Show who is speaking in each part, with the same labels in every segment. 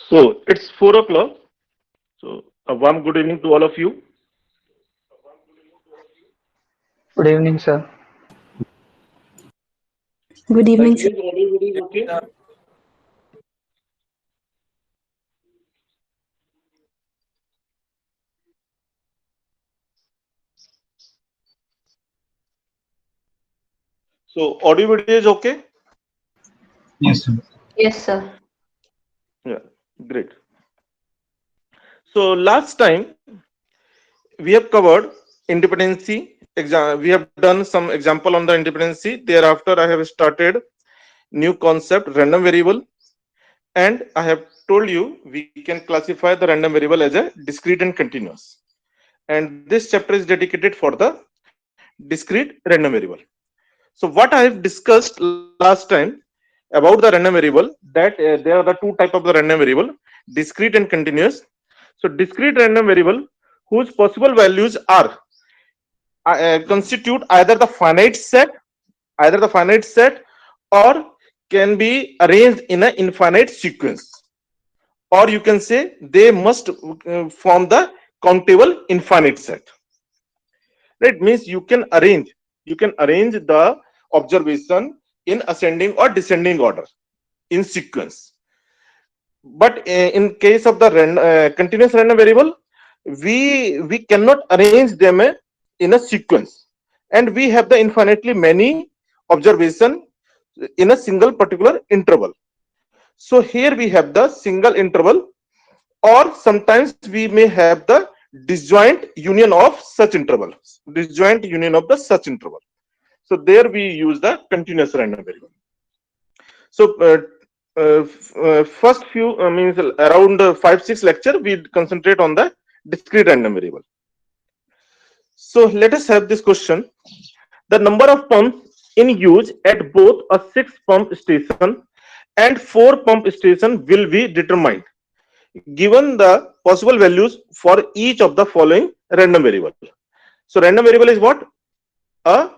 Speaker 1: So it's 4 o'clock. So a warm good evening to all of you.
Speaker 2: Good evening, sir.
Speaker 3: Good
Speaker 1: I
Speaker 3: evening, sir.
Speaker 1: believe everybody is okay. So audio video is okay.
Speaker 4: Yes, sir.
Speaker 3: Yes, sir.
Speaker 1: Yeah, great. So last time we have covered independency. We have done some example on the independency. Thereafter, I have started new concept random variable, and I have told you we can classify the random variable as a discrete and continuous. And this chapter is dedicated for the discrete random variable. So what I have discussed last time about the random variable, that there are the two type of the random variable, discrete and continuous. So discrete random variable whose possible values are constitute either the finite set or can be arranged in an infinite sequence, or you can say they must form the countable infinite set. Right, means you can arrange the observation in ascending or descending order in sequence. But in case of the continuous random variable, we cannot arrange them in a sequence, and we have the infinitely many observation in a single particular interval. So here we have the single interval, or sometimes we may have the disjoint union of such interval, disjoint union of the such interval. So there we use the continuous random variable. So first few means around 5-6 lecture we concentrate on the discrete random variable. So let us have this question: the number of pumps in use at both a 6 pump station and 4 pump station will be determined given the possible values for each of the following random variable. So random variable is what? A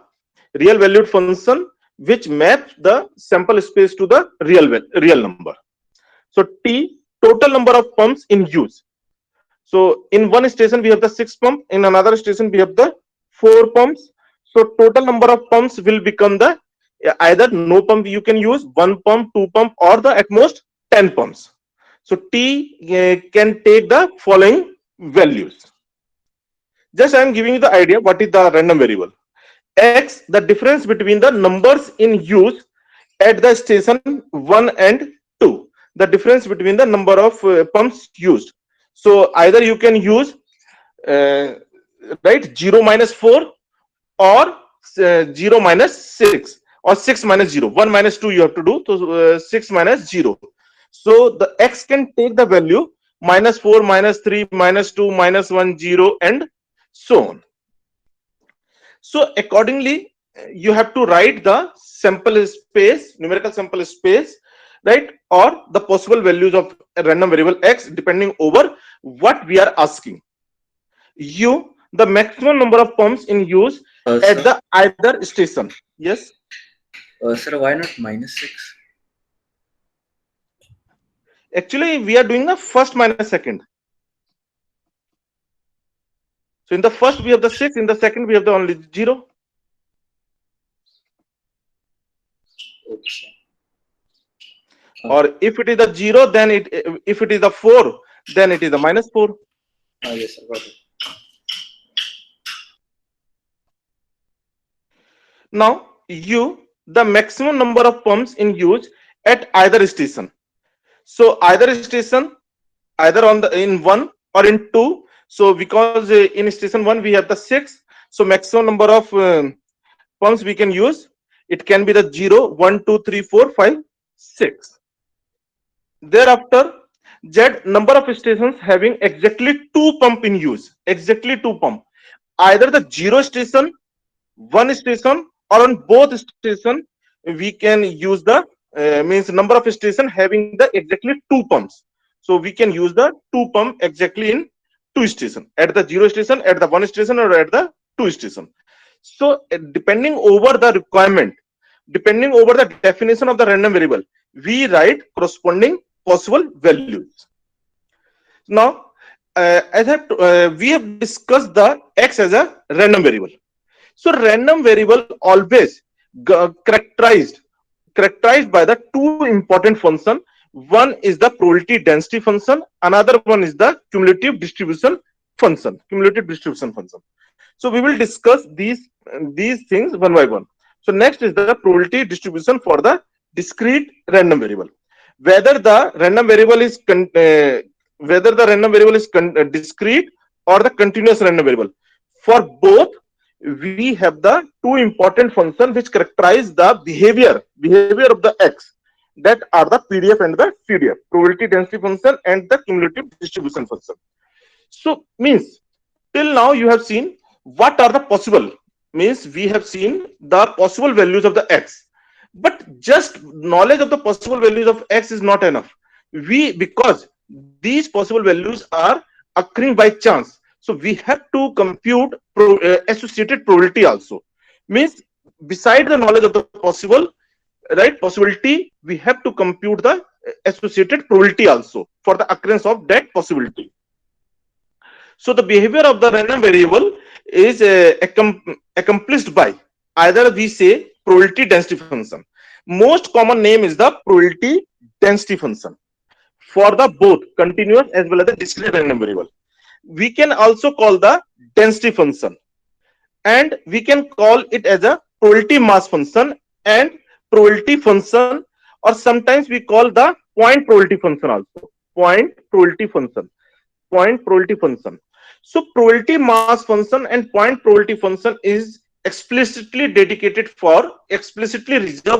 Speaker 1: real valued function which maps the sample space to the real number. So T, total number of pumps in use. So in one station we have the 6 pump, in another station we have the 4 pumps. So total number of pumps will become the either no pump you can use, 1 pump, 2 pump, or the at most 10 pumps. So T can take the following values. Just I am giving you the idea what is the random variable. X, the difference between the numbers in use at the station 1 and 2, the difference between the number of pumps used. So either you can use uh, right 0 minus 4, or 0 minus 6, or 6 minus 0, 1 minus 2 you have to do. So 6 minus 0. So the X can take the value minus 4, minus 3, minus 2, minus 1, 0, and so on. So accordingly, you have to write the sample space, numerical sample space, right, or the possible values of a random variable X depending over what we are asking. U, the maximum number of pumps in use at
Speaker 4: Sir,
Speaker 1: the either station. Yes.
Speaker 4: sir, why not -6?
Speaker 1: Actually, we are doing the first minus second. So in the first we have the 6, in the second we have the only 0.
Speaker 4: Okay.
Speaker 1: Or if it is the 0, then if it is the 4, then it is the minus 4.
Speaker 4: Yes, sir, got it.
Speaker 1: Now, U, the maximum number of pumps in use at either station. So either station, either on the in 1 or in 2. So because in station 1 we have the 6, so maximum number of pumps we can use, it can be the 0, 1, 2, 3, 4, 5, 6. Thereafter, Z, number of stations having exactly 2 pump in use, exactly 2 pump. Either the 0 station, 1 station, or on both station we can use the means number of station having the exactly 2 pumps. So we can use the 2 pump exactly in 2 station, at the 0 station, at the 1 station, or at the 2 station. So depending over the requirement, depending over the definition of the random variable, we write corresponding possible values. Now, we have discussed the x as a random variable. So random variable always characterized by the two important function. One is the probability density function, another one is the cumulative distribution function. So we will discuss these things one by one. So next is the probability distribution for the discrete random variable. Whether the random variable is discrete or the continuous random variable. For both, we have the two important functions which characterize the behavior of the x, that are the PDF and the CDF, probability density function and the cumulative distribution function. So means till now you have seen what are the possible, means we have seen the possible values of the x, but just knowledge of the possible values of x is not enough. Because these possible values are occurring by chance, so we have to compute associated probability also. Means beside the knowledge of the possibility, we have to compute the associated probability also for the occurrence of that possibility. So the behavior of the random variable is accomplished by either we say probability density function. Most common name is the probability density function for the both continuous as well as the discrete random variable. We can also call the density function, and we can call it as a probability mass function and probability function, or sometimes we call the point probability function also. Point probability function. So probability mass function and point probability function is explicitly reserved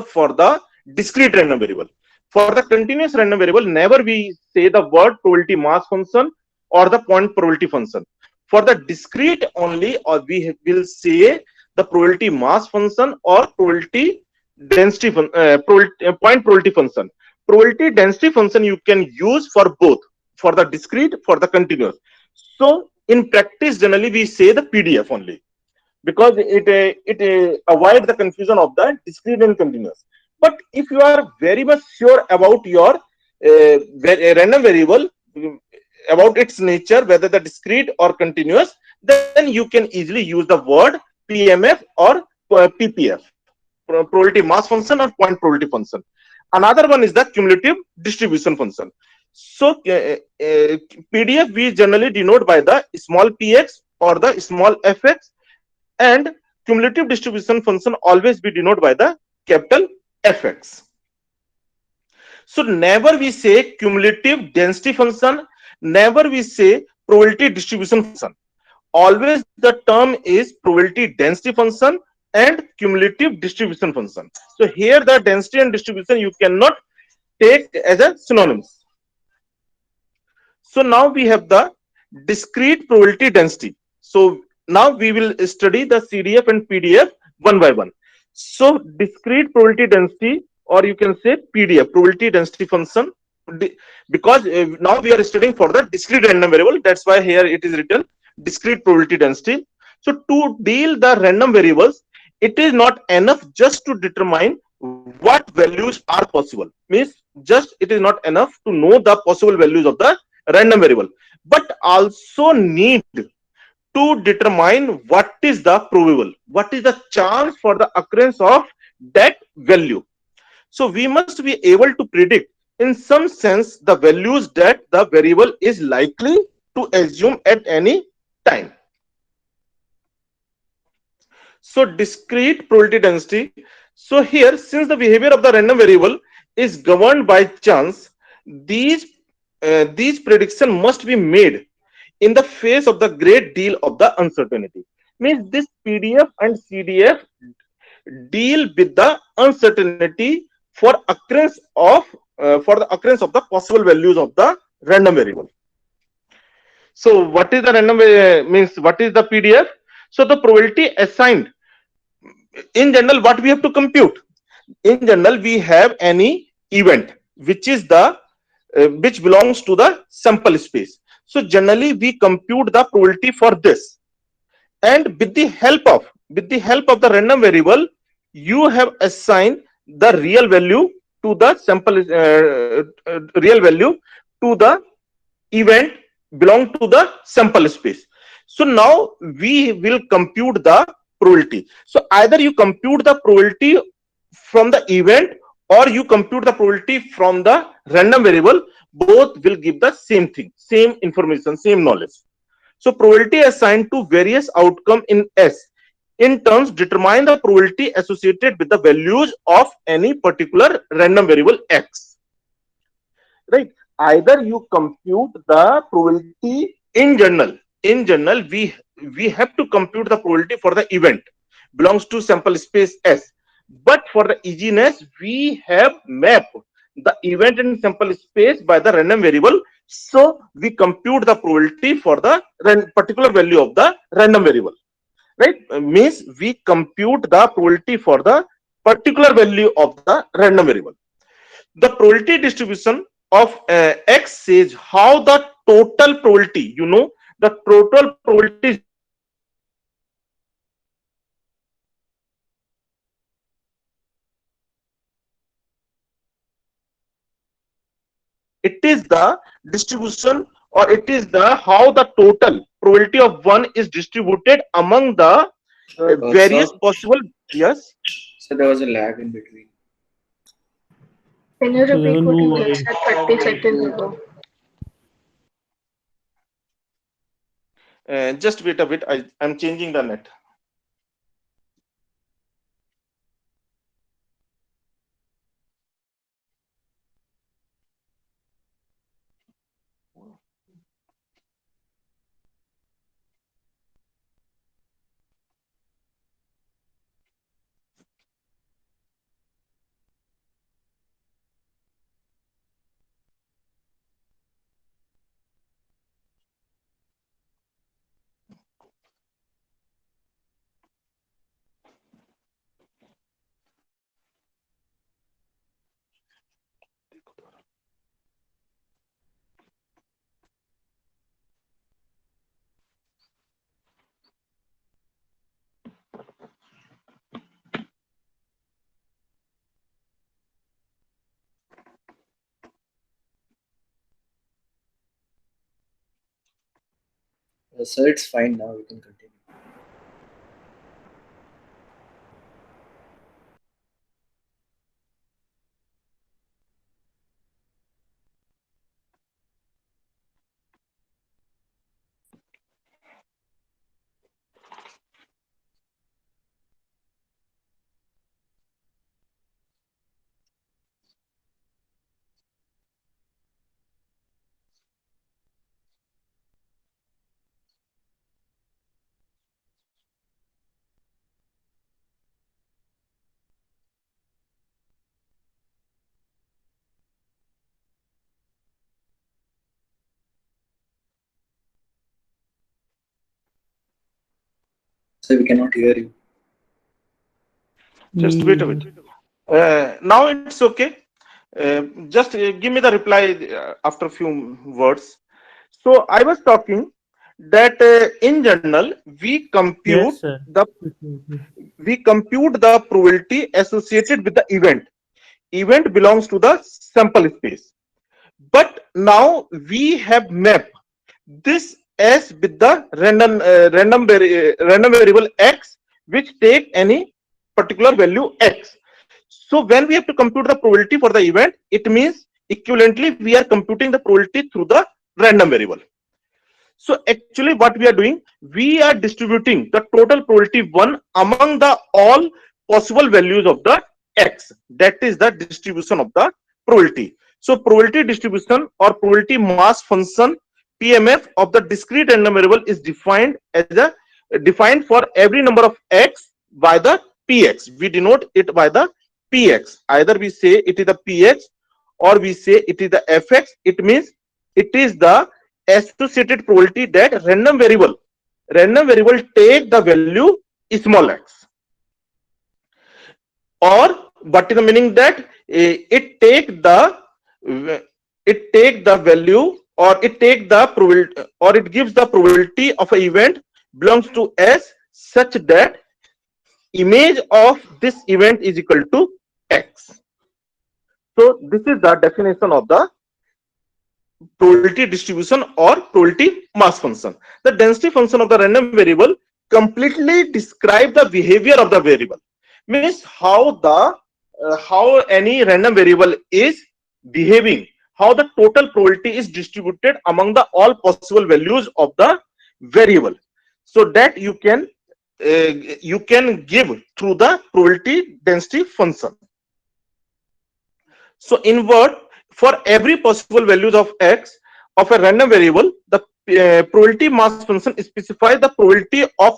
Speaker 1: for the discrete random variable. For the continuous random variable, never we say the word probability mass function or the point probability function. For the discrete only, or we will say the probability mass function or probability density point probability function. Probability density function you can use for both, for the discrete, for the continuous. So in practice, generally we say the PDF only, because it avoids the confusion of the discrete and continuous. But if you are very much sure about your random variable, about its nature, whether the discrete or continuous, then you can easily use the word PMF or PPF, probability mass function or point probability function. Another one is the cumulative distribution function. So PDF we generally denote by the small px or the small fx, and cumulative distribution function always be denoted by the capital Fx. So never we say cumulative density function, never we say probability distribution function. Always the term is probability density function and cumulative distribution function. So here the density and distribution you cannot take as a synonyms. So now we have the discrete probability density. So now we will study the CDF and PDF one by one. So discrete probability density, or you can say PDF, probability density function, because now we are studying for the discrete random variable, that's why here it is written discrete probability density. So to deal the random variables, it is not enough just to determine what values are possible. Means just it is not enough to know the possible values of the random variable, but also need to determine what is the probable, what is the chance for the occurrence of that value. So we must be able to predict in some sense the values that the variable is likely to assume at any time. So discrete probability density. So here, since the behavior of the random variable is governed by chance, these predictions must be made in the face of the great deal of the uncertainty. Means this PDF and CDF deal with the uncertainty for the occurrence of the possible values of the random variable. So what is the random means what is the PDF? So the probability assigned, in general, what we have to compute? In general, we have any event which is the which belongs to the sample space. So generally we compute the probability for this, and with the help of the random variable, you have assigned the real value to the sample real value to the event belong to the sample space. So now we will compute the probability. So either you compute the probability from the event or you compute the probability from the random variable. Both will give the same thing, same information, same knowledge. So probability assigned to various outcome in S in terms determine the probability associated with the values of any particular random variable X. Right? Either you compute the probability in general. In general, we have to compute the probability for the event belongs to sample space S. But for the easiness, we have mapped the event in sample space by the random variable. So we compute the probability for the particular value of the random variable. Right? Means we compute the probability for the particular value of the random variable. The probability distribution of X says how the total probability, the total probability is distributed among the all possible values of the X. It is the distribution or it is the how the total probability of one is distributed among the various possible. Yes.
Speaker 4: Sir, so there was a lag in between.
Speaker 3: Can you repeat what you just
Speaker 5: Why?
Speaker 3: said 30 seconds ago?
Speaker 1: Just wait a bit. I'm changing the net.
Speaker 4: Sir, it's fine now. We can continue. So we cannot hear you.
Speaker 1: Just wait a bit. Now it's okay. Just give me the reply after a few words. So I was talking that in general
Speaker 5: Yes, sir.
Speaker 1: we compute the probability associated with the event. Event belongs to the sample space. But now we have mapped this S with the random variable X, which take any particular value X. So when we have to compute the probability for the event, it means equivalently we are computing the probability through the random variable. So actually what we are doing, we are distributing the total probability 1 among the all possible values of the X. That is the distribution of the probability. So probability distribution or probability mass function PMF of the discrete random variable is defined for every number of X by the Px. We denote it by the Px. Either we say it is the Px or we say it is the Fx. It means it is the associated probability that random variable take the value small x, or what is the meaning that it take the value or it take the probability or it gives the probability of an event belongs to S such that image of this event is equal to X. So this is the definition of the probability distribution or probability mass function. The density function of the random variable completely describe the behavior of the variable. Means how any random variable is behaving, how the total probability is distributed among the all possible values of the variable, so that you can give through the probability density function. So in word, for every possible values of x of a random variable, the probability mass function specifies the probability of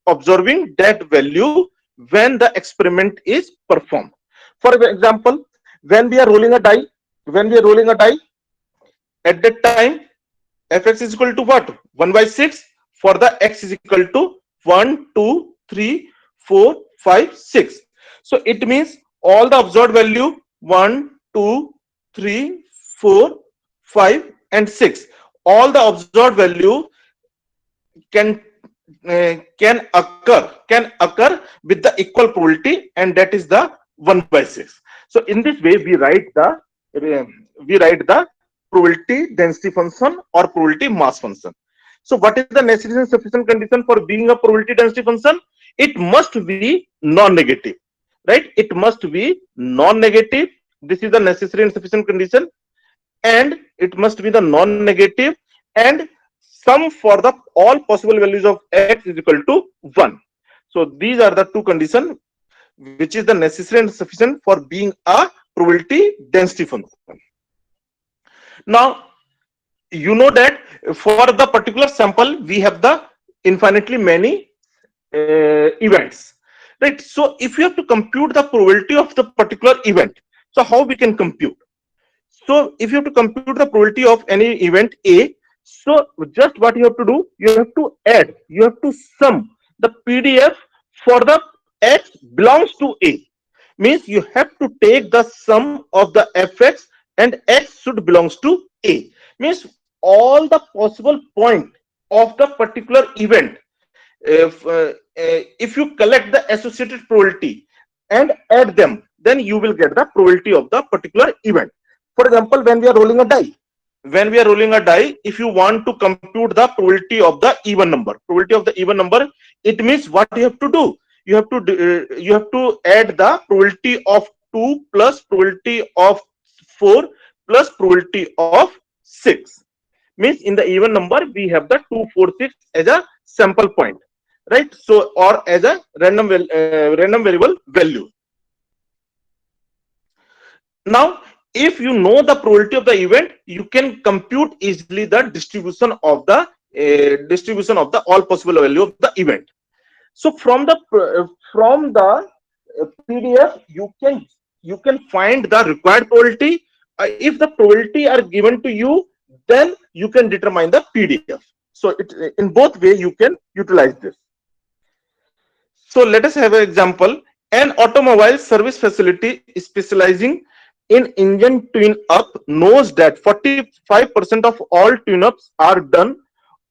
Speaker 1: observing that value when the experiment is performed. For example, when we are rolling a die, at that time fx is equal to what? 1 by 6 for the x is equal to 1, 2, 3, 4, 5, 6. So it means all the observed value 1, 2, 3, 4, 5, and 6. All the observed value can occur with the equal probability, and that is the 1 by 6. So in this way we write the probability density function or probability mass function. So what is the necessary and sufficient condition for being a probability density function? It must be non-negative, right? It must be non-negative. This is the necessary and sufficient condition, and it must be the non-negative, and sum for the all possible values of x is equal to 1. So these are the two conditions which is the necessary and sufficient for being a probability density function. Now you know that for the particular sample we have the infinitely many events, right? So if you have to compute the probability of the particular event, so how we can compute? So if you have to compute the probability of any event A, so just what you have to do, you have to add, you have to sum the PDF for the x belongs to A. Means you have to take the sum of the fx and x should belongs to A. Means all the possible point of the particular event, if you collect the associated probability and add them, then you will get the probability of the particular event. For example, when we are rolling a die, if you want to compute the probability of the even number, it means what you have to do, you have to add the probability of 2 plus probability of 4 plus probability of 6. Means in the even number we have the 2, 4, 6 as a sample point, right? So or as a random variable value. Now if you know the probability of the event, you can compute easily the distribution of the all possible value of the event. So from the PDF you can find the required probability. If the probability are given to you, then you can determine the PDF. So in both way you can utilize this. So let us have an example. An automobile service facility specializing in engine tune-up knows that 45% of all tune-ups are done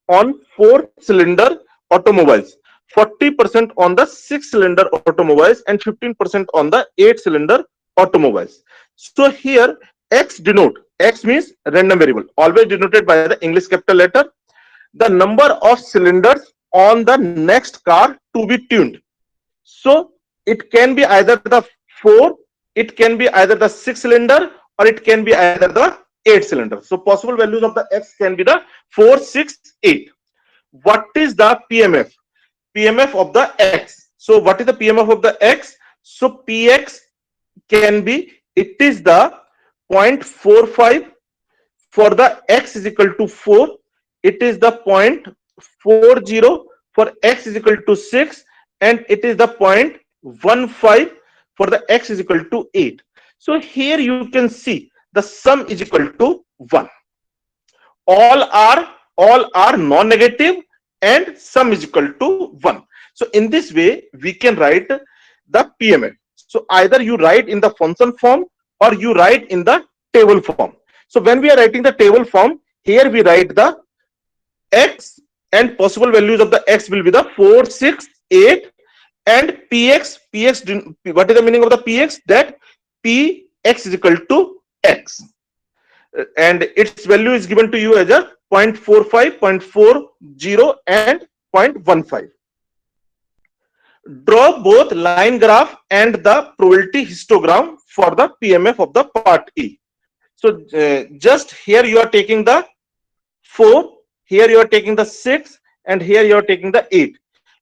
Speaker 1: on 4-cylinder automobiles, 40% on the 6-cylinder automobiles, and 15% on the 8-cylinder automobiles. So here x means random variable, always denoted by the English capital letter, the number of cylinders on the next car to be tuned. So it can be either the 4, it can be either the 6-cylinder, or it can be either the 8-cylinder. So possible values of the x can be the 4, 6, 8. What is the PMF? PMF of the x. So what is the PMF of the x? So px can be, it is the 0.45 for the x is equal to 4. It is the 0.40 for x is equal to 6, and it is the 0.15 for the x is equal to 8. So here you can see the sum is equal to 1. All are non-negative and sum is equal to 1. So in this way we can write the PMF. So either you write in the function form or you write in the table form. So when we are writing the table form, here we write the x and possible values of the x will be the 4, 6, 8, and px, what is the meaning of the px? That px is equal to x. and its value is given to you as a 0.45, 0.40, and 0.15. Draw both line graph and the probability histogram for the PMF of the part E. So just here you are taking the 4, here you are taking the 6, and here you are taking the 8,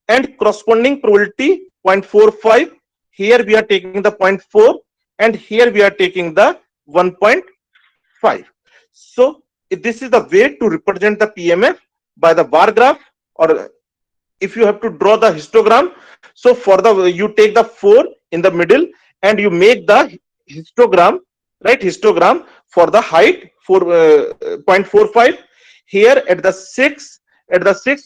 Speaker 1: and corresponding probability 0.45. Here we are taking the 0.4, and here we are taking the 1.5. So this is the way to represent the PMF by the bar graph, or if you have to draw the histogram. So for the, you take the 4 in the middle and you make the histogram, right? Histogram for the height 0.45. Here at the 6,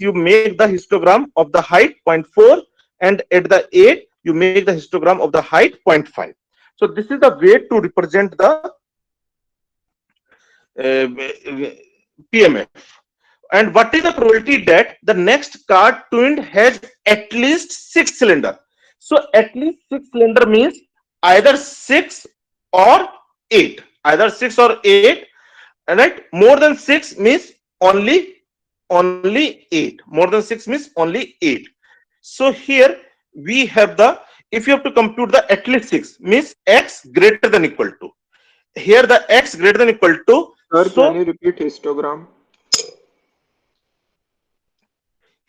Speaker 1: you make the histogram of the height 0.4, and at the 8 you make the histogram of the height 0.5. So this is the way to represent the PMF. And what is the probability that the next car twinned has at least 6 cylinder? So at least 6 cylinder means either 6 or 8. Either 6 or 8. Right? More than 6 means only 8. More than 6 means only 8. So here we have the, if you have to compute the at least 6 means x greater than equal to. Here the x greater than equal to.
Speaker 5: Sir,
Speaker 1: So
Speaker 5: can you repeat histogram?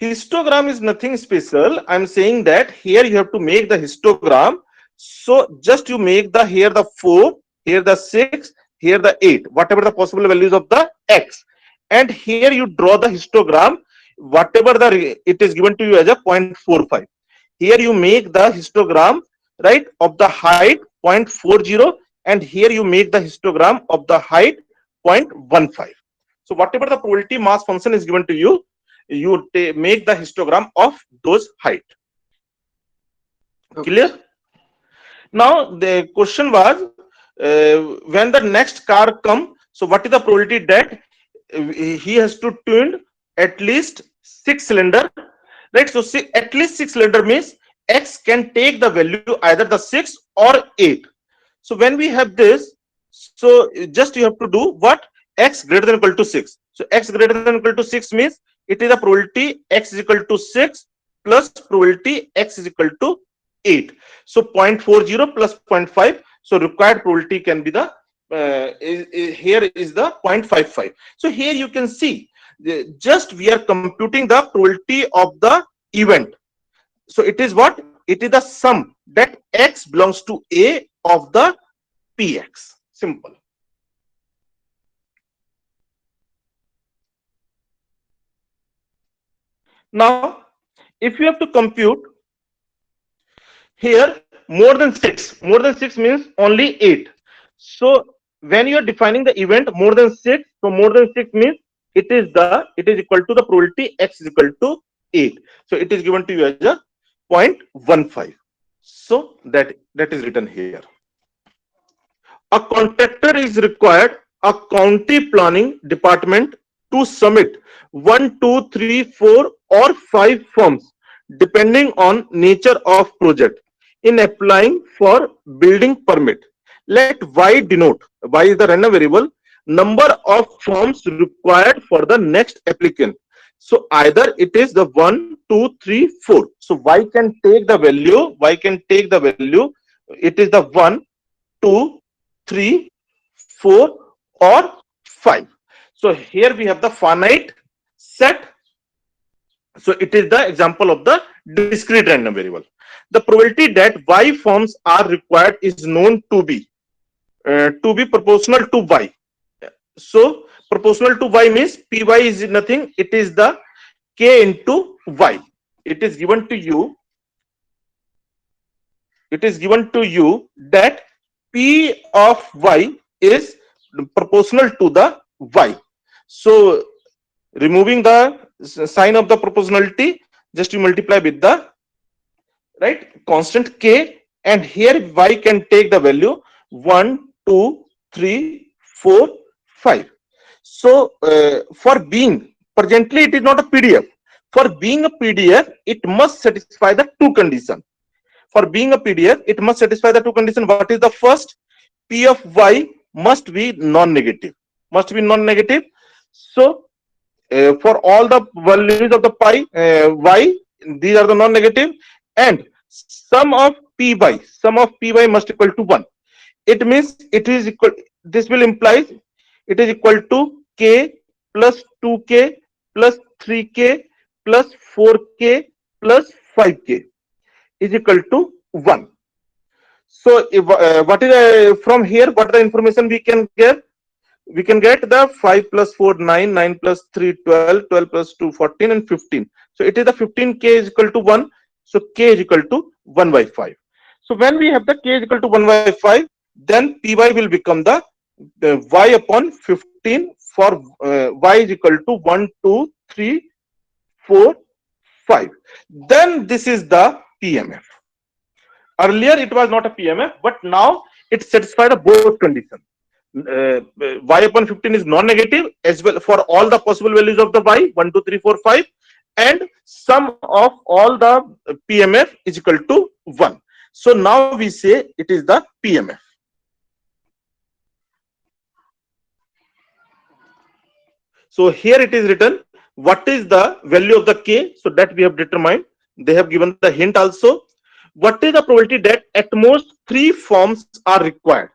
Speaker 1: histogram is nothing special. I'm saying that here you have to make the histogram. So just you make the, here the 4, here the 6, here the 8, whatever the possible values of the x, and here you draw the histogram, whatever the, it is given to you as a 0.45. Here you make the histogram, right, of the height 0.40, and here you make the histogram of the height 0.15. So whatever the probability mass function is given to you, you make the histogram of those height.
Speaker 5: Okay.
Speaker 1: Clear? Now the question was, when the next car come, so what is the probability that he has to twin at least 6 cylinder, right? So at least 6 cylinder means x can take the value either the 6 or 8. So when we have this, so just you have to do what? X greater than equal to 6. So x greater than equal to 6 means it is a probability x is equal to 6 plus probability x is equal to 8. So 0.40 plus 0.5. So required probability can be the, here is the 0.55. So here you can see, just we are computing the probability of the event. So it is what? It is the sum that x belongs to A of the Px. Simple. Now, if you have to compute here more than 6 means only 8. So when you are defining the event more than 6, so more than 6 means it is equal to the probability x is equal to 8. So it is given to you as a 0.15. So that is written here. A contractor is required a county planning department to submit 1, 2, 3, 4 or 5 forms depending on nature of project in applying for building permit. Let y denote, y is the random variable, number of forms required for the next applicant. So either it is the 1, 2, 3, 4. So y can take the value, it is the 1, 2, 3, 4 or 5. So here we have the finite set. So it is the example of the discrete random variable. The probability that y forms are required is known to be proportional to y. So proportional to y means py is nothing, it is the k into y. It is given to you that p of y is proportional to the y. So removing the sign of the proportionality, just you multiply with the constant k, and here y can take the value 1, 2, 3, 4, 5. So for being, presently it is not a PDF. For being a PDF, it must satisfy the two conditions. For being a PDF, it must satisfy the two conditions. What is the first? P of y must be non-negative. must be non-negative. So for all the values of the pi y, these are the non-negative, and sum of py must equal to 1. It means it is equal, this will imply it is equal to k plus 2k plus 3k plus 4k plus 5k is equal to 1. So if, what is from here, what the information we can get? We can get the 5 plus 4 9, 9 plus 3 12, 12 plus 2 14, and 15. So it is the 15k is equal to 1. So k is equal to 1 by 5. So when we have the k is equal to 1 by 5, then py will become the y upon 15 for y is equal to 1 2 3 4 5. Then this is the PMF. Earlier it was not a PMF, but now it satisfies the both conditions. Y upon 15 is non-negative as well for all the possible values of the y 1 2 3 4 5, and sum of all the PMF is equal to 1. So now we say it is the PMF. So here it is written what is the value of the k, so that we have determined. They have given the hint also. What is the probability that at most 3 forms are required?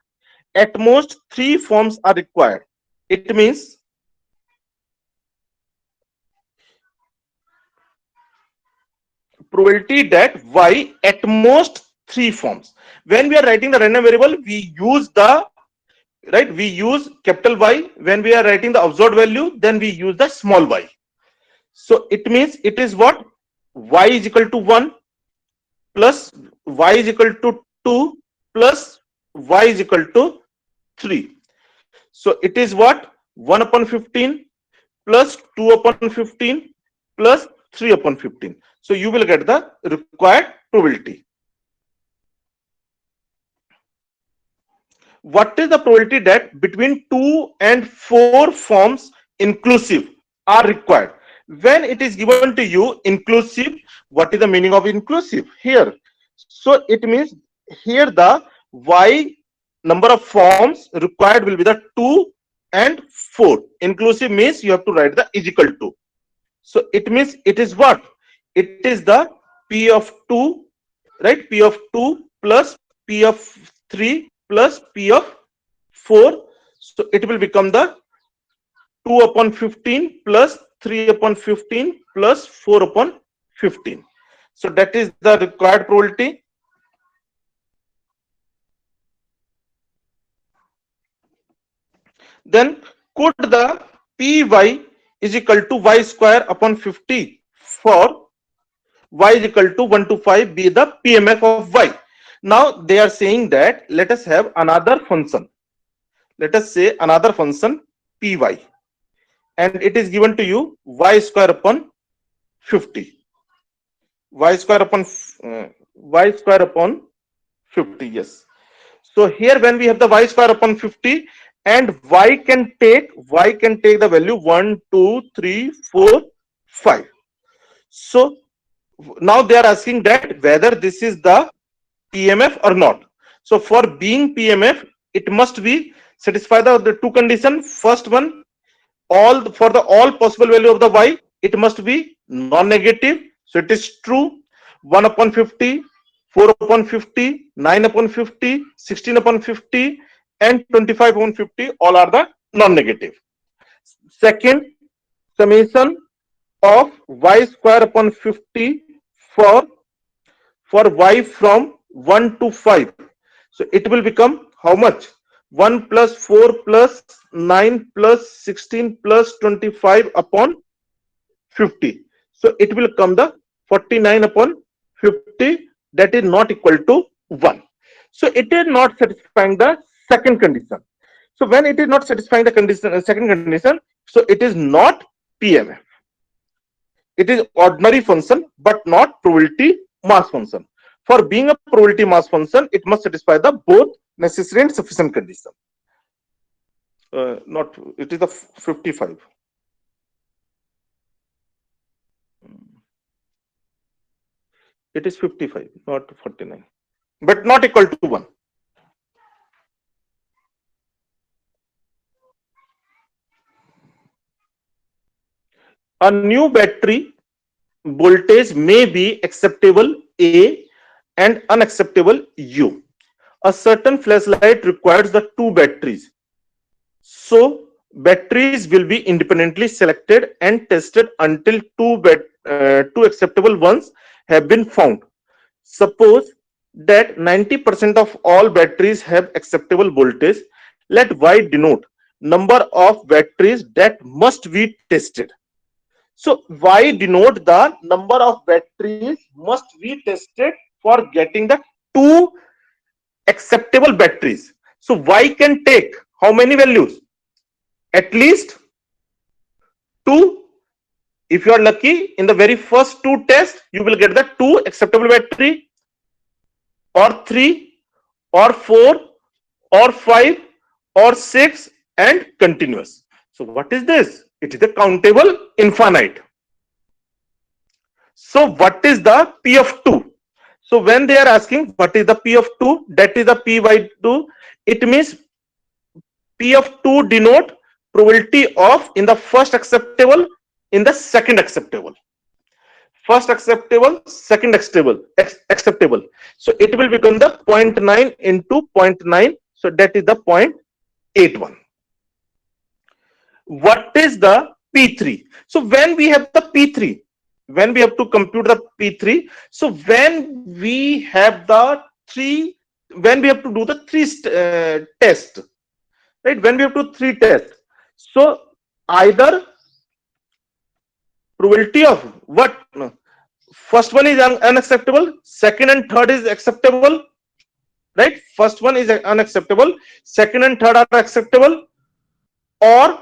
Speaker 1: At most 3 forms are required. It means probability that y at most 3 forms. When we are writing the random variable, we use the we use capital Y. When we are writing the observed value, then we use the small y. So it means it is what? Y is equal to 1 plus y is equal to 2 plus y is equal to 3. So it is what? 1 upon 15 plus 2 upon 15 plus 3 upon 15. So you will get the required probability. What is the probability that between 2 and 4 forms inclusive are required? When it is given to you inclusive, what is the meaning of inclusive here? So it means here the y number of forms required will be the 2 and 4. Inclusive means you have to write the is equal to. So it means it is what? It is the p of 2, right? P of 2 plus p of 3 plus p of 4. So it will become the 2 upon 15 plus 3 upon 15 plus 4 upon 15. So that is the required probability. Then could the py is equal to y square upon 50 for y is equal to 1 to 5 be the PMF of y? Now they are saying that let us have another function. Let us say another function py, and it is given to you y square upon 50. Y square upon 50. Yes. So here when we have the y square upon 50, and y can take the value 1 2 3 4 5. So now they are asking that whether this is the PMF or not. So for being PMF, it must be satisfy the two conditions. First one, for the all possible value of the y, it must be non-negative. So it is true. 1 upon 50, 4 upon 50, 9 upon 50, 16 upon 50, and 25 upon 50, all are the non-negative. Second, summation of y square upon 50 for y from 1 to 5. So it will become how much? 1 plus 4 plus 9 plus 16 plus 25 upon 50. So it will come the 49 upon 50, that is not equal to 1. So it is not satisfying the second condition. So when it is not satisfying the condition, second condition, so it is not PMF. It is ordinary function but not probability mass function. For being a probability mass function, it must satisfy the both necessary and sufficient condition. Not it is the 55. It is 55, not 49, but not equal to 1. a new battery voltage may be acceptable A and unacceptable U. A certain flashlight requires the two batteries. So batteries will be independently selected and tested until two acceptable ones have been found. Suppose that 90% of all batteries have acceptable voltage. Let Y denote number of batteries that must be tested. So Y denote the number of batteries must be tested for getting the two acceptable batteries. So Y can take how many values? At least two. If you are lucky, in the very first two tests, you will get the two acceptable battery, or three, or four, or five, or six, and continuous. So what is this? It is the countable infinite. So what is the P of 2? So when they are asking what is the P of 2, that is the P by 2. It means P of 2 denote probability of in the first acceptable, in the second acceptable. First acceptable, second acceptable. So it will become the 0.9 into 0.9. So that is the 0.81. What is the P3? So when we have the P3, when we have to compute the P3, so when we have the three, when we have to do the test, right? When we have to three tests, so either probability of what? No. First one is unacceptable, second and third is acceptable, right? First one is unacceptable, second and third are acceptable, or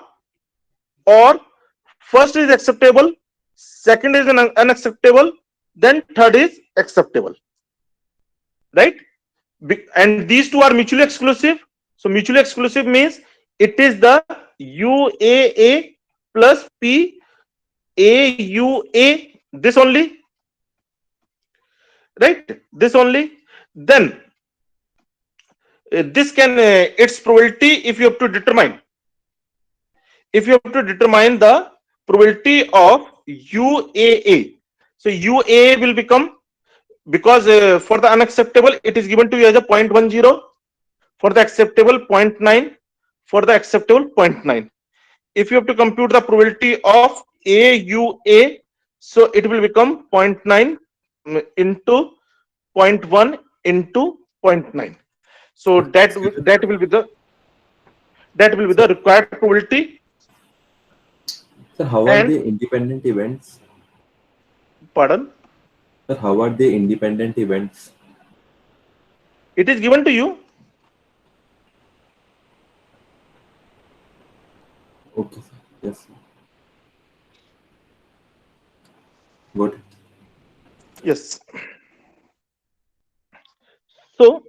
Speaker 1: first is acceptable, second is unacceptable, then third is acceptable, right? And these two are mutually exclusive. So mutually exclusive means it is the UAA plus P AUA, this only, right? This only. Then this can its probability, if you have to determine, the probability of UAA, so UAA will become, because for the unacceptable it is given to you as a 0.10, for the acceptable 0.9, for the acceptable 0.9. If you have to compute the probability of AUA, so it will become 0.9 into 0.1 into 0.9. So that will be the required probability.
Speaker 5: Sir, how are they independent events?
Speaker 1: Pardon?
Speaker 5: Sir, how are they independent events?
Speaker 1: It is given to you.
Speaker 5: Okay, sir. Yes, sir. Good.
Speaker 1: Yes. So,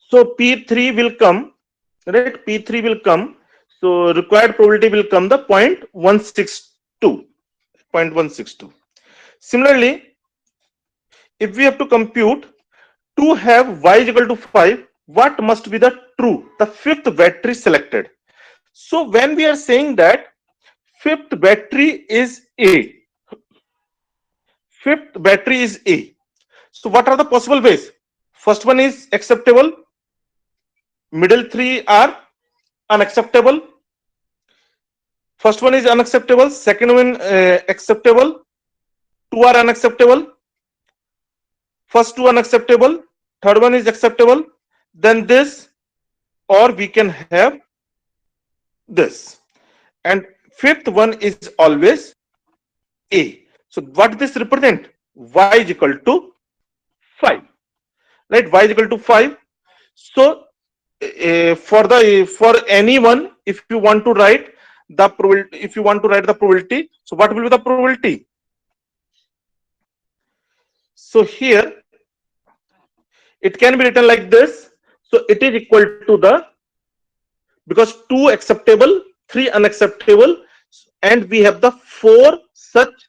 Speaker 1: so P3 will come, right? P3 will come. So required probability will come the 0.162. 0.162. Similarly, if we have to compute to have Y is equal to 5, what must be the true? The fifth battery selected. So when we are saying that fifth battery is A, fifth battery is A. So what are the possible ways? First one is acceptable, middle three are unacceptable. First one is unacceptable, second one acceptable, two are unacceptable, first two unacceptable, third one is acceptable, then this, or we can have this, and fifth one is always A. So what this represent? Y is equal to 5, right? Y is equal to 5. So for anyone, if you want to write the probability, so what will be the probability? So here it can be written like this. So it is equal to the, because 2 acceptable, 3 unacceptable, and we have the 4 such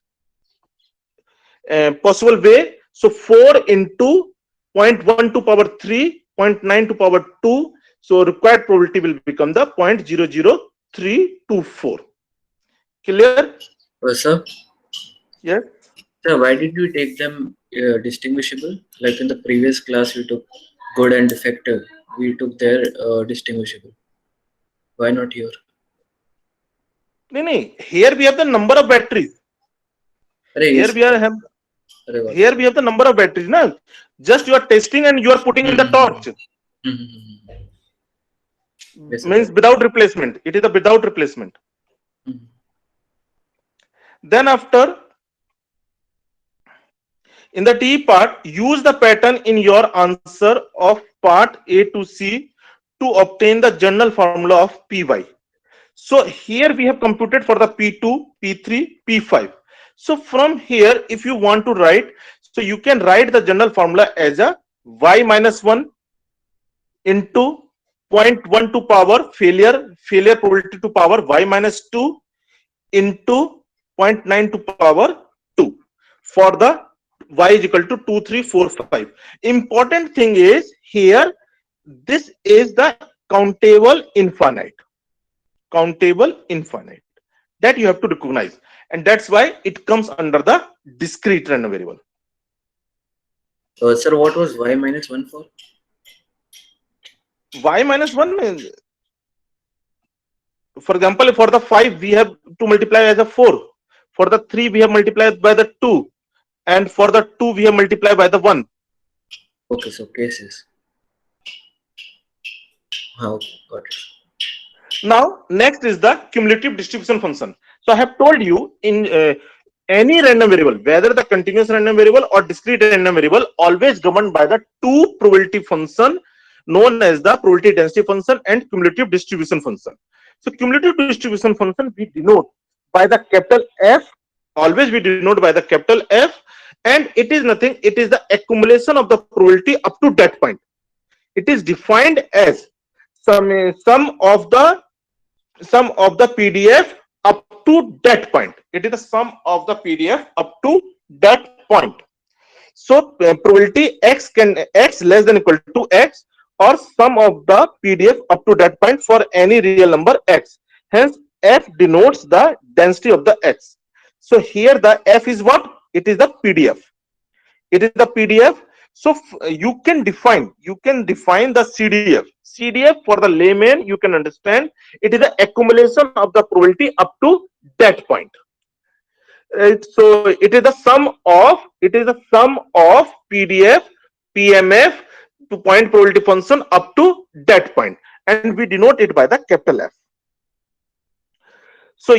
Speaker 1: possible way. So 4 into 0.1 to power 3, 0.9 to power 2. So required probability will become the 0.00324. Clear?
Speaker 4: Sir,
Speaker 1: Yes.
Speaker 4: sir, why did you take them distinguishable? Like in the previous class, we took good and defective. We took their distinguishable. Why not here?
Speaker 1: No. Here we have the number of batteries.
Speaker 4: Arey,
Speaker 1: Here
Speaker 4: yes.
Speaker 1: we are have
Speaker 4: Arey, what?
Speaker 1: here we have the number of batteries. Na? Just you are testing and you are putting in the torch.
Speaker 4: Yes, sir.
Speaker 1: Means without replacement. It is a without replacement.
Speaker 4: Mhm.
Speaker 1: Then after, in the T part, use the pattern in your answer of part A to C to obtain the general formula of Py. So here we have computed for the P2, P3, P5. So from here, if you want to write, so you can write the general formula as a y minus 1 into 0.1 to power failure probability to power y minus 2 into 0.9 to power 2 for the y is equal to 2, 3, 4, 5. Important thing is here, this is the countable infinite. Countable infinite. That you have to recognize. And that's why it comes under the discrete random variable.
Speaker 4: Sir, what was y minus 1 for?
Speaker 1: Y minus 1, for example, for the 5, we have to multiply as a 4. For the 3, we have multiplied by the 2. And for the 2, we have multiplied by the 1.
Speaker 4: Okay, so cases. How? Got it.
Speaker 1: Now, next is the cumulative distribution function. So I have told you in any random variable, whether the continuous random variable or discrete random variable, always governed by the two probability function known as the probability density function and cumulative distribution function. So cumulative distribution function we denote by the capital F. Always we denote by the capital F, and it is nothing. It is the accumulation of the probability up to that point. It is defined as sum of the PDF up to that point. It is the sum of the PDF up to that point. So probability x less than equal to x, or sum of the PDF up to that point for any real number x. Hence, f denotes the density of the x. So here the f is what? It is the PDF. It is the PDF. So you can define the CDF. CDF for the layman, you can understand, it is the accumulation of the probability up to that point. So it is the sum of PDF, PMF to point probability function up to that point, and we denote it by the capital F. So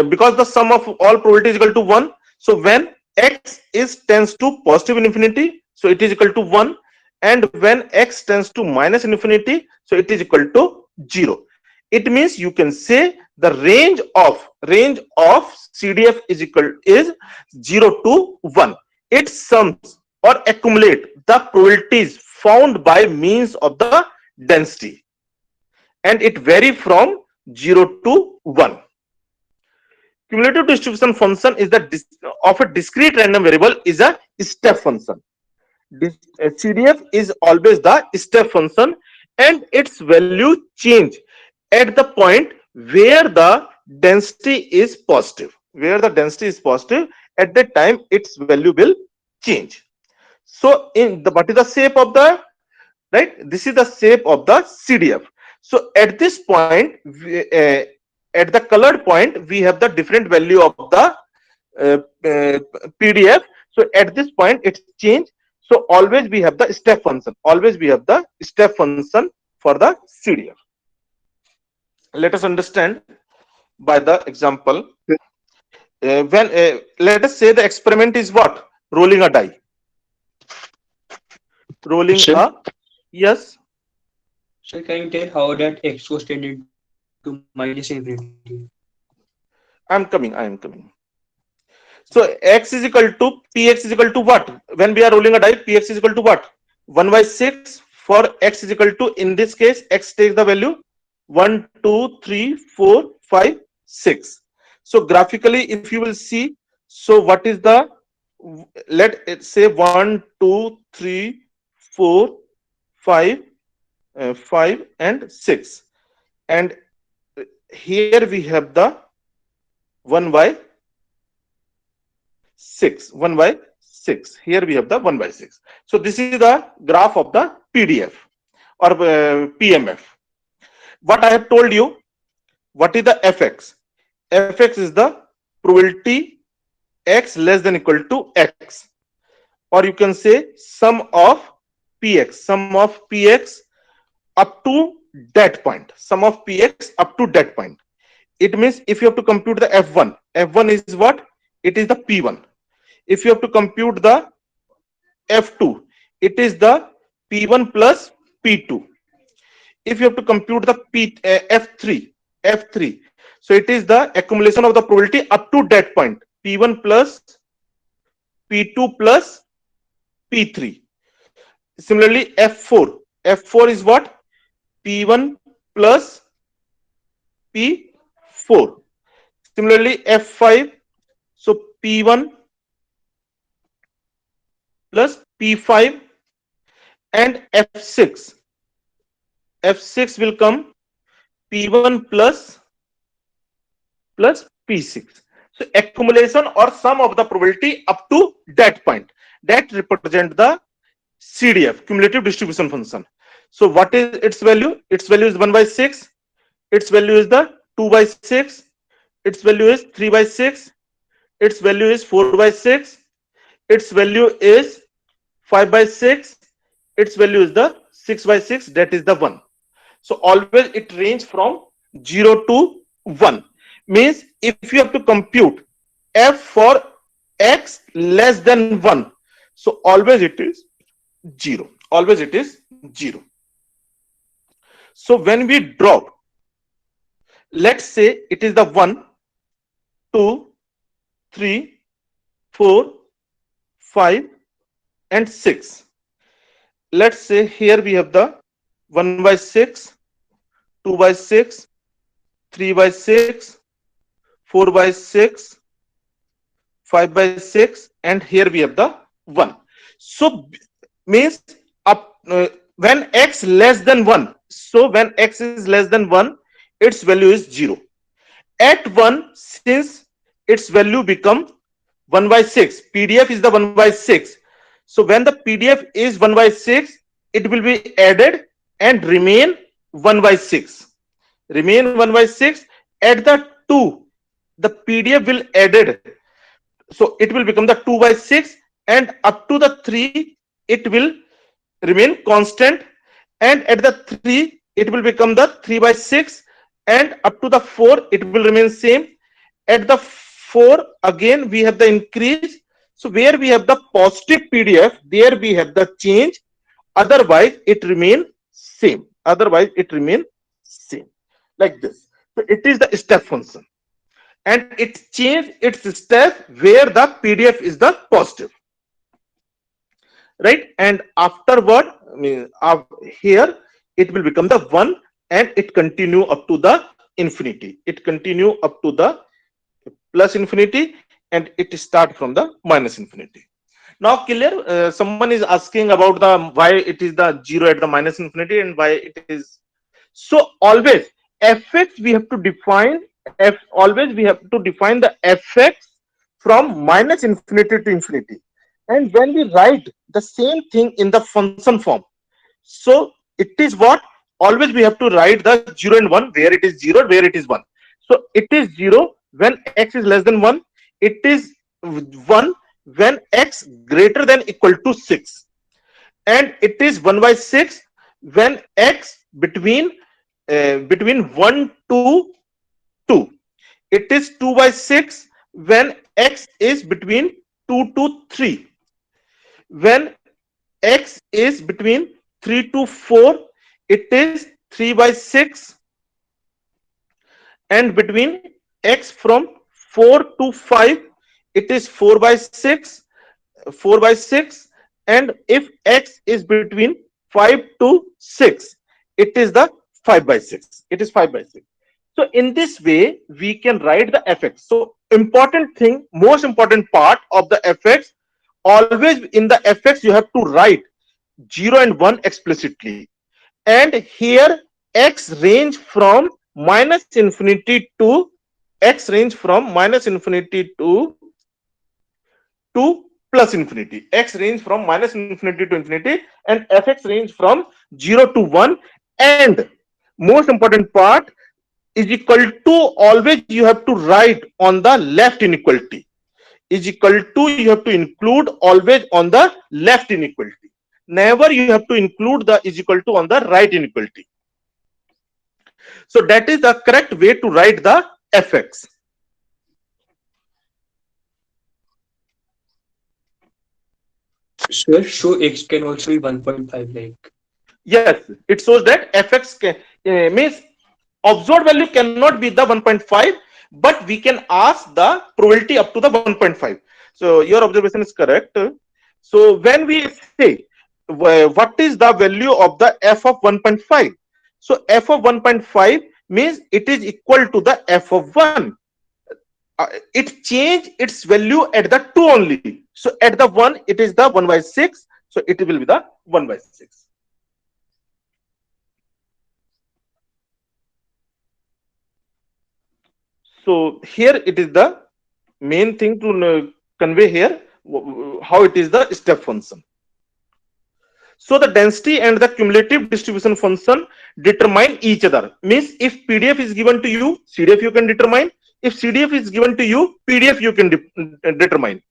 Speaker 1: because the sum of all probability is equal to 1, so when x is tends to positive infinity, so it is equal to 1, and when x tends to minus infinity, so it is equal to 0. It means you can say the range of CDF is 0 to 1. It sums or accumulate the probabilities found by means of the density, and it vary from 0 to 1. Cumulative distribution function is of a discrete random variable is a step function. CDF is always the step function, and its value change at the point where the density is positive. Where the density is positive, at that time its value will change. So what is the shape of the, right? This is the shape of the CDF. So at this point, at the colored point, we have the different value of the PDF. So at this point, it's changed. So always we have the step function. Always we have the step function for the CDF. Let us understand by the example. Let us say the experiment is what? Rolling a die. Rolling a, yes.
Speaker 2: So can you tell how that x was tended to minus infinity?
Speaker 1: I am coming. So x is equal to px is equal to what? When we are rolling a die, px is equal to what? 1 by 6. For x is equal to, in this case, x takes the value 1, 2, 3, 4, 5, 6. So graphically, if you will see, so what is the, let it say 1, 2, 3, 4, 5, 5 and 6. And here we have the 1 by 6, 1 by 6. Here we have the 1 by 6. So this is the graph of the PDF or PMF. What I have told you, what is the fx? Fx is the probability x less than equal to x, or you can say sum of px up to that point, sum of px up to that point. It means if you have to compute the f1 is what? It is the p1. If you have to compute the f2, it is the p1 plus p2. If you have to compute the f3, so it is the accumulation of the probability up to that point, p1 plus p2 plus p3. Similarly, f4 is what? p1 plus p4. Similarly, f5, so p1 plus p5, and f6 will come p1 plus p6. So accumulation or sum of the probability up to that point, that represent the CDF, cumulative distribution function. So what is its value? Its value is 1 by 6. Its value is the 2 by 6. Its value is 3 by 6. Its value is 4 by 6. Its value is 5 by 6. Its value is the 6 by 6, that is the 1. So always it range from 0 to 1. Means if you have to compute f for x less than 1, so always it is 0. Always it is 0. So when we drop, let's say it is the 1, 2, 3, 4, 5, and 6. Let's say here we have the 1 by 6, 2 by 6, 3 by 6, 4 by 6, 5 by 6, and here we have the 1. So means up when x less than 1, so when x is less than 1, its value is 0. At 1, since its value become 1 by 6, PDF is the 1 by 6. So when the PDF is 1 by 6, it will be added and remain 1 by 6. Remain 1 by 6. At the 2, the PDF will added. So it will become the 2 by 6, and up to the 3, it will remain constant. And at the 3, it will become the 3 by 6, and up to the 4, it will remain same. At the 4, again we have the increase. So where we have the positive PDF, there we have the change. Otherwise, it remain same. Otherwise, it remain same, like this. So it is the step function, and it change its step where the PDF is the positive, right? And afterward, here it will become the 1, and it continue up to the infinity. It continue up to the plus infinity, and it start from the minus infinity. Now clear? Someone is asking about the why it is the 0 at the minus infinity and why it is. So always fx we have to define always we have to define the fx from minus infinity to infinity. And when we write the same thing in the function form, so it is what? Always we have to write the 0 and 1, where it is 0, where it is 1. So it is 0 when x is less than 1. It is 1 when x greater than equal to 6. And it is 1 by 6 when x between 1 to 2. It is 2 by 6 when x is between 2 to 3. When x is between 3 to 4, it is 3 by 6. And between x from 4 to 5, it is 4 by 6. 4 by 6. And if x is between 5 to 6, it is the 5 by 6. It is 5 by 6. So in this way, we can write the fx. So important thing, most important part of the fx, always in the fx you have to write 0 and 1 explicitly. And here x range from minus infinity to to plus infinity. X range from minus infinity to infinity, and fx range from 0 to 1. And most important part, is equal to, always you have to write on the left inequality. Is equal to, you have to include always on the left inequality. Never you have to include the is equal to on the right inequality. So that is the correct way to write the fx.
Speaker 2: Sir, so X can also be 1.5 like.
Speaker 1: Yes, it shows that fx means observed value cannot be the 1.5, but we can ask the probability up to the 1.5. So your observation is correct. So when we say what is the value of the f of 1.5, so f of 1.5 means it is equal to the f of 1. It change its value at the 2 only. So at the 1 it is the 1 by 6, so it will be the 1 by 6. So here it is the main thing to convey here, how it is the step function. So the density and the cumulative distribution function determine each other. Means if PDF is given to you, CDF you can determine. If CDF is given to you, PDF you can determine.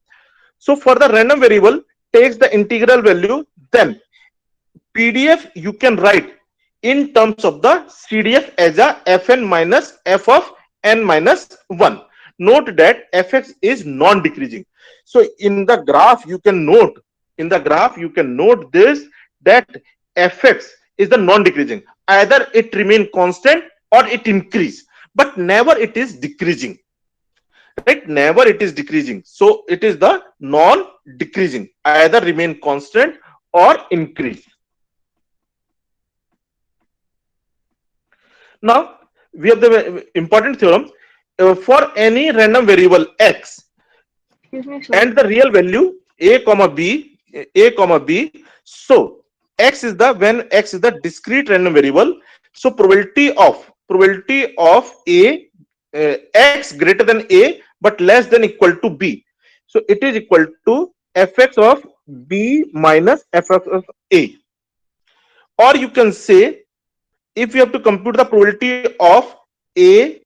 Speaker 1: So for the random variable takes the integral value, then PDF you can write in terms of the CDF as a fn minus f of n minus 1. Note that fx is non-decreasing. So in the graph you can note, this, that fx is the non-decreasing. Either it remain constant or it increase, but never it is decreasing. Right? Never it is decreasing. So it is the non-decreasing. Either remain constant or increase. Now we have the important theorem. For any random variable x
Speaker 3: Excuse me, sir.
Speaker 1: and the real value a comma b, so x is the, when x is the discrete random variable, so probability of a x greater than a but less than equal to b, so it is equal to fx of b minus fx of a. Or you can say, if you have to compute the probability of a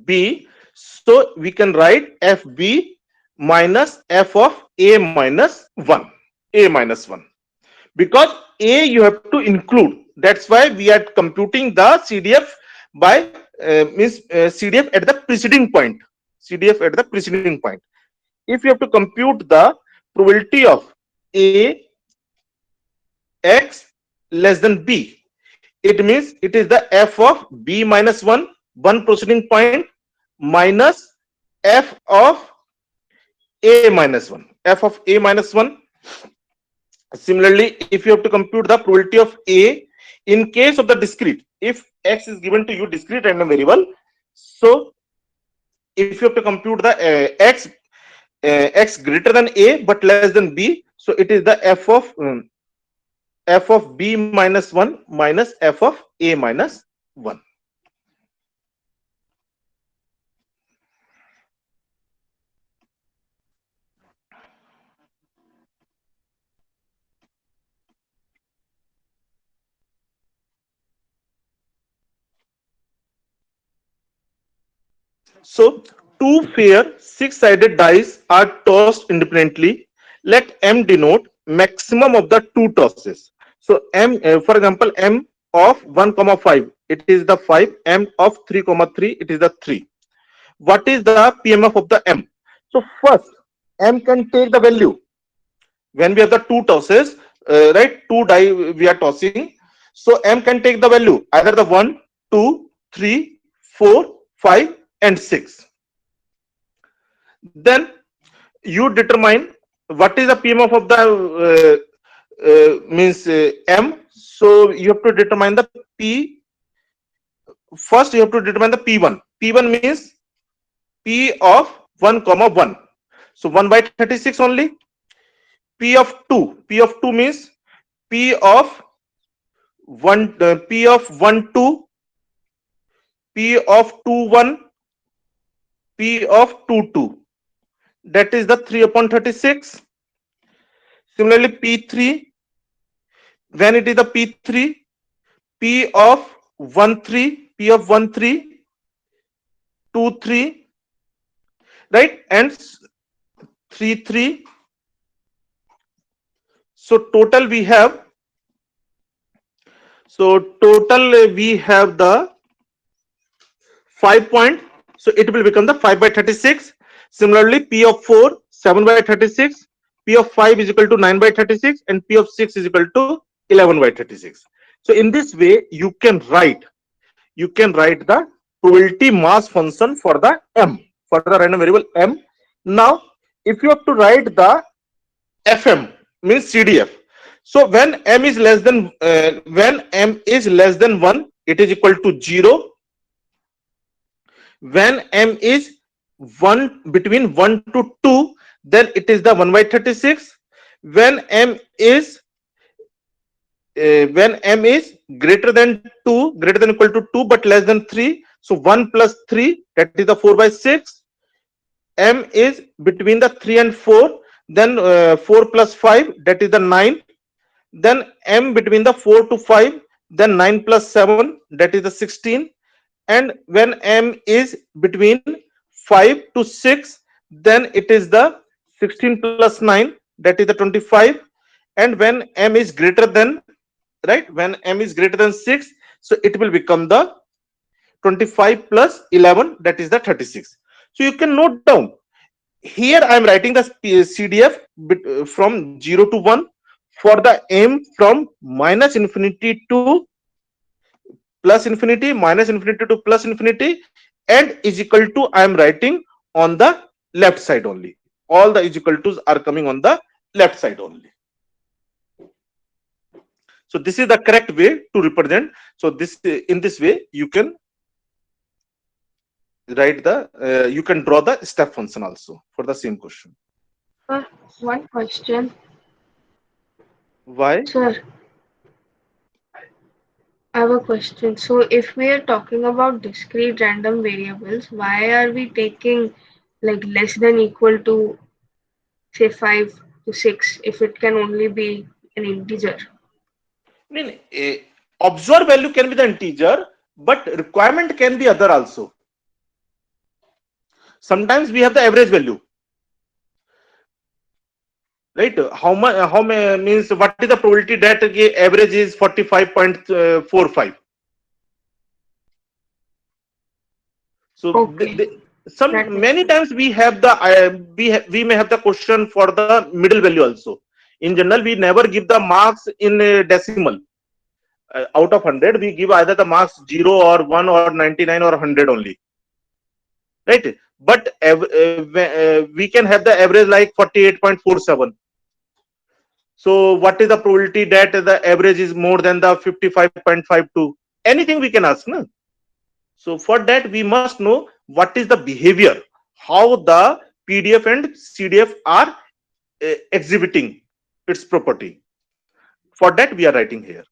Speaker 1: b, so we can write fb minus f of a minus 1, because a you have to include. That's why we are computing the CDF by CDF at the preceding point. If you have to compute the probability of a x less than b, it means it is the f of b minus 1 preceding point minus f of a minus 1, Similarly, if you have to compute the probability of a in case of the discrete, if x is given to you discrete random variable, so if you have to compute the x greater than a but less than b, so it is the f of b minus 1 minus f of a minus 1. So two fair six-sided dice are tossed independently. Let M denote maximum of the two tosses. So M, for example, M of 1 comma 5, it is the 5. M of 3 comma 3, it is the 3. What is the PMF of the M? So first, M can take the value. When we have the two tosses, right, two die we are tossing. So M can take the value either the 1, 2, 3, 4, 5 and 6. Then you determine what is the PMF of the M. So you have to determine the P. First you have to determine the P1. P1 means P of 1 comma 1. So 1 by 36 only. P of 2 means P of 1 P of 1 2, P of 2 1, P of 2 2. that is the 3 upon 36. Similarly, P3, when it is the P3, P of 1 3, P of 1 3, 2 3, right, and 3 3. So total we have. So total we have the 5 point. So it will become the 5 by 36. Similarly, P of 4, 7 by 36. P of 5 is equal to 9 by 36, and P of 6 is equal to 11 by 36. So in this way, you can write the probability mass function for the M, for the random variable M. Now, if you have to write the FM, means CDF. So when M is less than 1, it is equal to 0. When M is 1 between 1 to 2, then it is the 1 by 36. When M is greater than 2, greater than equal to 2 but less than 3, so 1 plus 3, that is the 4 by 6. M is between the 3 and 4, then 4 plus 5, that is the 9. Then M between the 4 to 5, then 9 plus 7, that is the 16. And when M is between 5 to 6, then it is the 16 plus 9, that is the 25. And when M is greater than, right, when M is greater than 6, so it will become the 25 plus 11, that is the 36. So you can note down here. I am writing the CDF from 0 to 1 for the M from minus infinity to plus infinity, minus infinity to plus infinity, and is equal to, I am writing on the left side only. All the is equal to's are coming on the left side only. So this is the correct way to represent. So this, in this way, you can write the you can draw the step function also for the same question.
Speaker 3: Sir, one question.
Speaker 1: Why?
Speaker 3: Sir, I have a question. So if we are talking about discrete random variables, why are we taking like less than equal to say 5 to 6 if it can only be an integer?
Speaker 1: I mean, observed value can be the integer, but requirement can be other also. Sometimes we have the average value, right? How means what is the probability that average is 45.45? So
Speaker 3: Okay. That makes
Speaker 1: many
Speaker 3: sense.
Speaker 1: times we have the we may have the question for the middle value also. In general, we never give the marks in decimal. Out of 100, we give either the marks 0 or 1 or 99 or 100 only, right? But we can have the average like 48.47. So what is the probability that the average is more than the 55.52? Anything we can ask, no? So for that, we must know what is the behavior, how the PDF and CDF are exhibiting its property. For that, we are writing here.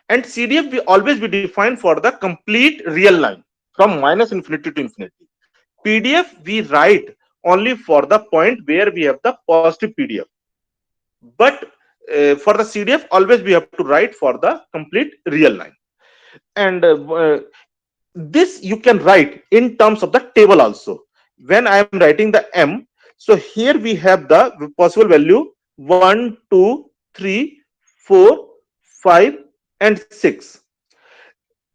Speaker 1: And CDF will always be defined for the complete real line from minus infinity to infinity. PDF we write only for the point where we have the positive PDF. But for the CDF, always we have to write for the complete real line. And this you can write in terms of the table also. When I am writing the M, so here we have the possible value 1, 2, 3, 4, 5, and 6.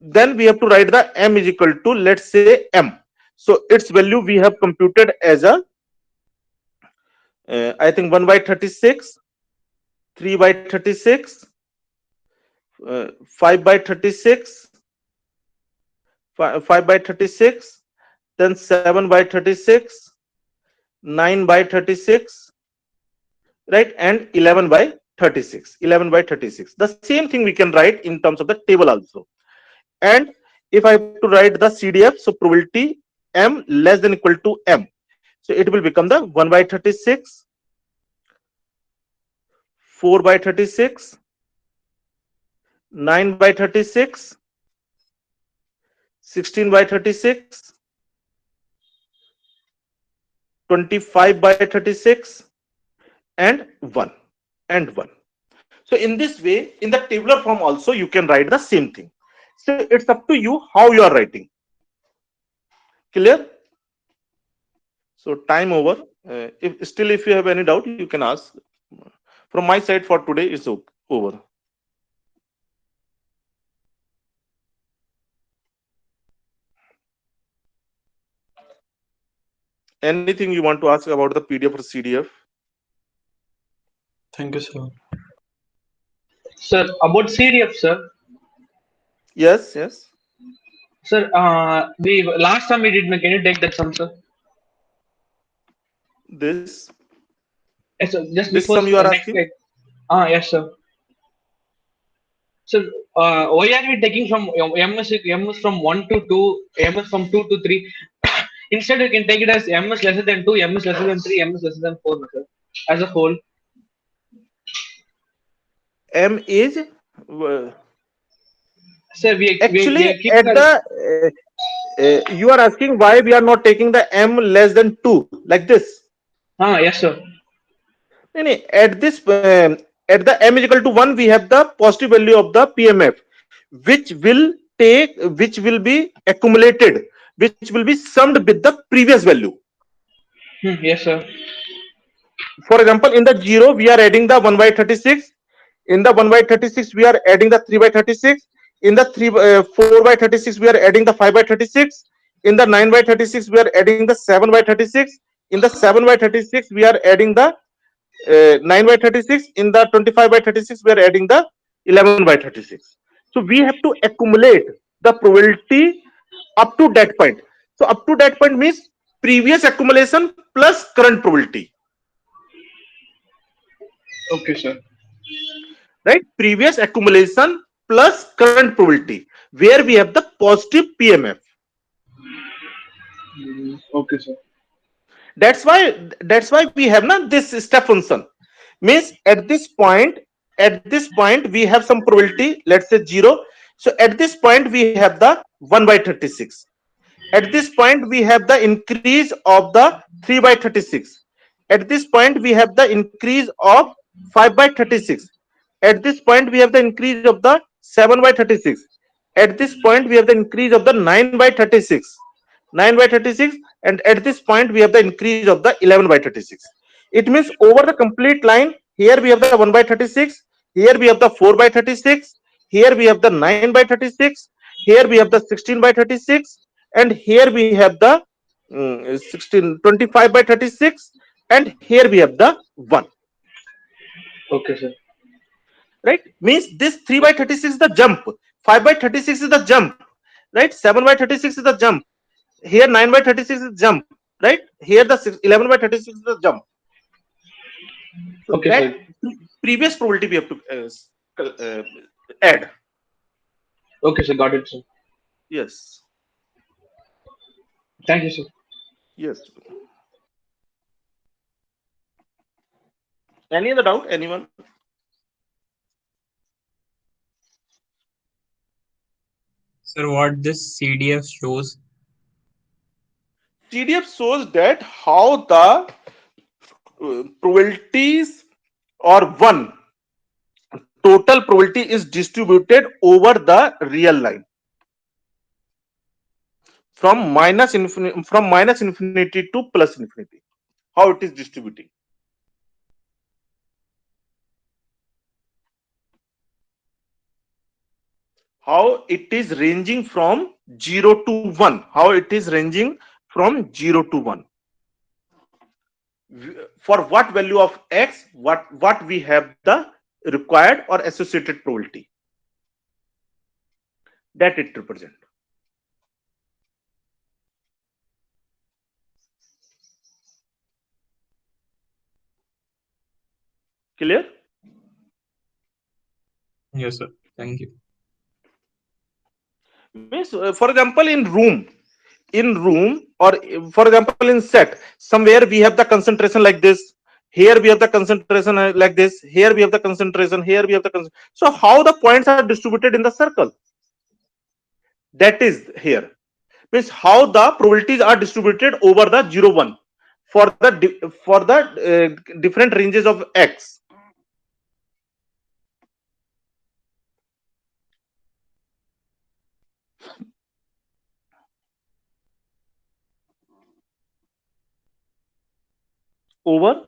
Speaker 1: Then we have to write the M is equal to, let's say, M. So its value we have computed as a I think 1 by 36, 3 by 36, 5 by 36, 5 by 36, then 7 by 36, 9 by 36, right, and 11 by 36. 11 by 36. The same thing we can write in terms of the table also. And if I have to write the CDF, so probability M less than equal to M. So it will become the 1 by 36, 4 by 36, 9 by 36, 16 by 36, 25 by 36, and 1 and 1. So in this way, in the tabular form also, you can write the same thing. So it's up to you how you are writing. Clear? So time over. If you have any doubt, you can ask. From my side for today, it's over. Anything you want to ask about the PDF or CDF?
Speaker 6: Thank you, sir.
Speaker 7: Sir, about CDF, sir.
Speaker 1: Yes, yes.
Speaker 7: Sir, the last time we did, can you take that sum, sir?
Speaker 1: This
Speaker 7: Yes, sir. Just
Speaker 1: this
Speaker 7: before
Speaker 1: sum you are
Speaker 7: next
Speaker 1: asking?
Speaker 7: week. Yes, sir. So, why are we taking from MS from 1 to 2, MS from 2 to 3? Instead, we can take it as MS lesser than 2, MS lesser than 3, MS lesser than 4, sir, as a whole.
Speaker 1: M is
Speaker 7: Sir, we
Speaker 1: actually
Speaker 7: are keeping
Speaker 1: at the you are asking why we are not taking the M less than 2 like this.
Speaker 7: yes, sir.
Speaker 1: At this at the M is equal to 1, we have the positive value of the PMF, which will be accumulated, which will be summed with the previous value.
Speaker 7: Yes, sir.
Speaker 1: For example, in the 0 we are adding the 1 by 36. In the 1 by 36 we are adding the 3 by 36. In the 4 by 36 we are adding the 5 by 36. In the 9 by 36 we are adding the 7 by 36. In the 7 by 36 we are adding the 9 by 36. In the 25 by 36 we are adding the 11 by 36. So we have to accumulate the probability up to that point. So up to that point means previous accumulation plus current probability.
Speaker 7: Okay, sir.
Speaker 1: Right? Previous accumulation plus current probability, where we have the positive PMF.
Speaker 7: Okay, sir.
Speaker 1: That's why we have not this step function. Means at this point we have some probability, let's say 0. So at this point we have the 1 by 36. At this point we have the increase of the 3 by 36. At this point we have the increase of 5 by 36. At this point we have the increase of the 7 by 36. At this point we have the increase of the 9 by 36. 9 by 36, and at this point we have the increase of the 11 by 36. It means over the complete line, here we have the 1 by 36, here we have the 4 by 36, here we have the 9 by 36, here we have the 16 by 36, and here we have the 25 by 36, and here we have the 1.
Speaker 7: Okay, sir.
Speaker 1: Right? Means this 3 by 36 is the jump, 5 by 36 is the jump, right? 7 by 36 is the jump, here 9 by 36 is jump, right? Here the 11 by 36 is the jump. So
Speaker 7: Okay,
Speaker 1: that
Speaker 7: sir.
Speaker 1: previous probability we have to add.
Speaker 7: Okay, sir. Got it, sir.
Speaker 1: Yes.
Speaker 7: Thank you, sir.
Speaker 1: Yes. Any other doubt? Anyone?
Speaker 2: Sir, what this CDF shows?
Speaker 1: CDF shows that how the probabilities or one total probability is distributed over the real line from minus infinity to plus infinity. How it is distributing. How it is ranging from 0 to 1. How it is ranging from 0 to 1. For what value of x, what we have the required or associated probability that it represents. Clear?
Speaker 2: Yes, sir. Thank you.
Speaker 1: Means, for example, in room or for example in set, somewhere we have the concentration like this. Here we have the concentration like this. Here we have the concentration. Here we have the concentration. So how the points are distributed in the circle? That is here. Means how the probabilities are distributed over the 0, 1. for the different ranges of x. Over